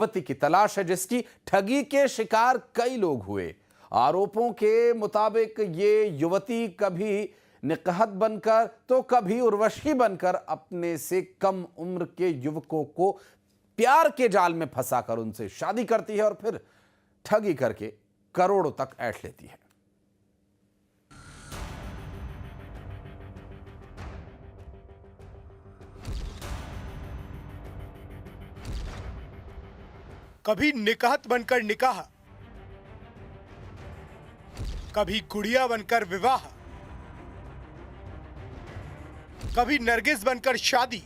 युवती की तलाश है जिसकी ठगी के शिकार कई लोग हुए। आरोपों के मुताबिक ये युवती कभी निकहत बनकर तो कभी उर्वशी बनकर अपने से कम उम्र के युवकों को प्यार के जाल में फंसाकर उनसे शादी करती है और फिर ठगी करके करोड़ों तक ऐंठ लेती है। कभी निकाहत बनकर निकाह, कभी गुड़िया बनकर विवाह, कभी नरगिस बनकर शादी।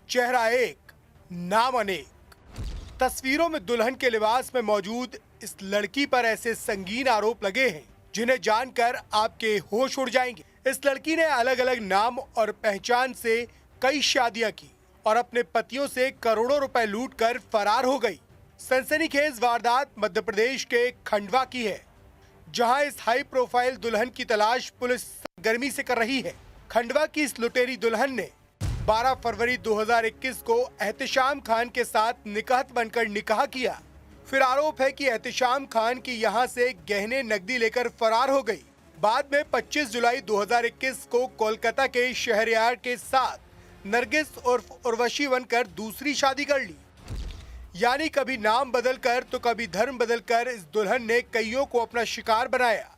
चेहरा एक, नाम अनेक। तस्वीरों में दुल्हन के लिबास में मौजूद इस लड़की पर ऐसे संगीन आरोप लगे हैं जिन्हें जानकर आपके होश उड़ जाएंगे। इस लड़की ने अलग अलग नाम और पहचान से कई शादियां की और अपने पतियों से करोड़ों रुपए लूटकर फरार हो गई। सनसनीखेज वारदात मध्य प्रदेश के खंडवा की है, जहां इस हाई प्रोफाइल दुल्हन की तलाश पुलिस गर्मी से कर रही है। खंडवा की इस लुटेरी दुल्हन ने 12 फरवरी 2021 को एहतिशाम खान के साथ निकाहत बनकर निकाह किया। फिर आरोप है कि एहतिशाम खान की यहां से गहने नकदी लेकर फरार हो गई। बाद में 25 जुलाई 2021 को कोलकाता के शहरयार के साथ नरगिस उर्फ उर्वशी बनकर दूसरी शादी कर ली। यानी कभी नाम बदलकर तो कभी धर्म बदलकर इस दुल्हन ने कईयों को अपना शिकार बनाया।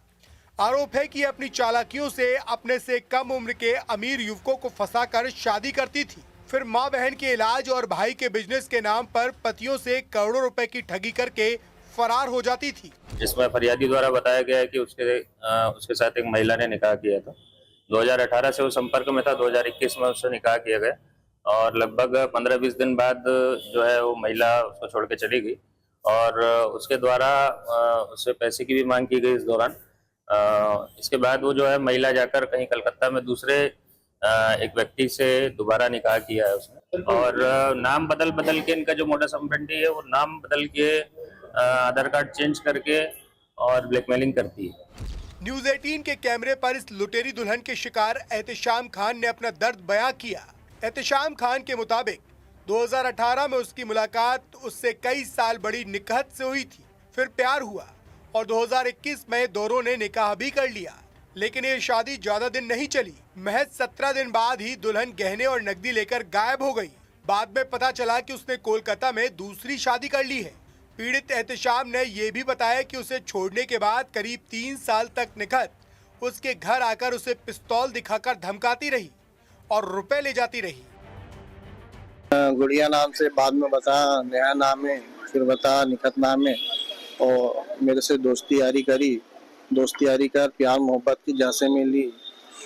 आरोप है कि अपनी चालाकियों से अपने से कम उम्र के अमीर युवकों को फंसाकर शादी करती थी, फिर मां बहन के इलाज और भाई के बिजनेस के नाम पर पतियों से करोड़ों रुपए की ठगी करके फरार हो जाती थी। इसमें फरियादी द्वारा बताया गया है कि उसके साथ एक महिला ने निकाह किया था। 2018 से वो संपर्क में था, 2021 में उससे निकाह किया गया और लगभग 15-20 दिन बाद जो है वो महिला उसको छोड़ के चली गई और उसके द्वारा उससे पैसे की भी मांग की गई इस दौरान। इसके बाद वो जो है महिला जाकर कहीं कलकत्ता में दूसरे एक व्यक्ति से दोबारा निकाह किया है उसने और नाम बदल के इनका जो मोडस ऑपरेंडी है वो नाम बदल के आधार कार्ड चेंज करके और ब्लैकमेलिंग करती है। न्यूज 18 के कैमरे पर इस लुटेरी दुल्हन के शिकार एहतिशाम खान ने अपना दर्द बयां किया। एहतिशाम खान के मुताबिक 2018 में उसकी मुलाकात उससे कई साल बड़ी निकाहत से हुई थी, फिर प्यार हुआ और 2021 में दोनों ने निकाह भी कर लिया। लेकिन ये शादी ज्यादा दिन नहीं चली। महज 17 दिन बाद ही दुल्हन गहने और नकदी लेकर गायब हो गई। बाद में पता चला कि उसने कोलकाता में दूसरी शादी कर ली है। पीड़ित एहतिशाम ने यह भी बताया कि उसे छोड़ने के बाद करीब 3 साल तक निकहत उसके घर आकर उसे पिस्तौल दिखाकर धमकाती रही और रुपए ले जाती रही। गुड़िया नाम से बाद में बता नया नाम है, फिर बता निकहत नाम है और मेरे से दोस्ती यारी कर प्यार मोहब्बत की झांसे में ली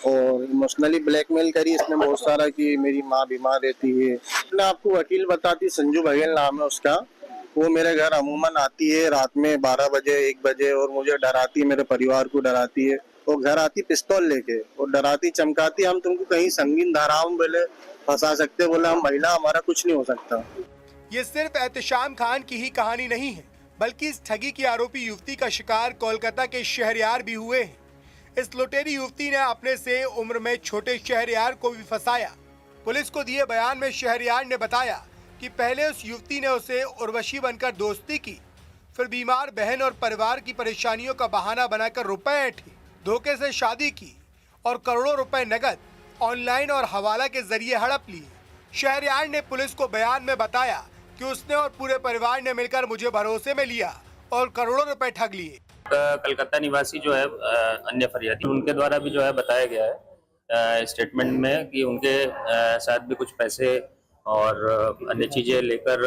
और इमोशनली ब्लैकमेल करी इसने बहुत सारा कि मेरी माँ बीमार रहती है। मैं आपको वकील बताती, संजू बघेल नाम है उसका। वो मेरे घर अमूमन आती है रात में 12 बजे 1 बजे और मुझे डराती है, मेरे परिवार को डराती है। वो घर आती पिस्तौल लेके और डराती चमकाती, हम तुमको कहीं संगीन धाराओं में बोले फंसा सकते, बोले हम महिला हमारा कुछ नहीं हो सकता। ये सिर्फ एहतिशाम खान की ही कहानी नहीं है, बल्कि इस ठगी की आरोपी युवती का शिकार कोलकाता के शहरयार भी हुए हैं। इस लुटेरी युवती ने अपने से उम्र में छोटे शहरयार को भी फंसाया। पुलिस को दिए बयान में शहरयार ने बताया कि पहले उस युवती ने उसे उर्वशी बनकर दोस्ती की, फिर बीमार बहन और परिवार की परेशानियों का बहाना बनाकर रुपए ऐंठे, धोखे से शादी की और करोड़ों रुपए नकद ऑनलाइन और हवाला के जरिए हड़प लिए। शहरयार ने पुलिस को बयान में बताया कि उसने और पूरे परिवार ने मिलकर मुझे भरोसे में लिया और करोड़ों रुपए ठग लिए। कलकत्ता निवासी जो है अन्य फरियादी, उनके द्वारा भी जो है बताया गया है स्टेटमेंट में कि उनके साथ भी कुछ पैसे और अन्य चीजें लेकर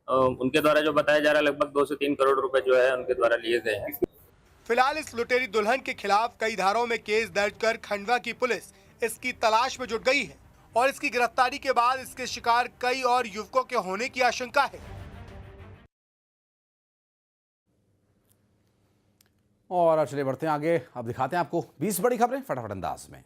उनके द्वारा जो बताया जा रहा है लगभग 2 से 3 करोड़ रुपए जो है उनके द्वारा लिए गए हैं। फिलहाल इस लुटेरी दुल्हन के खिलाफ कई धाराओं में केस दर्ज कर खंडवा की पुलिस इसकी तलाश में जुट गई है और इसकी गिरफ्तारी के बाद इसके शिकार कई और युवकों के होने की आशंका है। और चलिए बढ़ते हैं आगे, अब दिखाते हैं आपको 20 बड़ी खबरें फटाफट अंदाज में।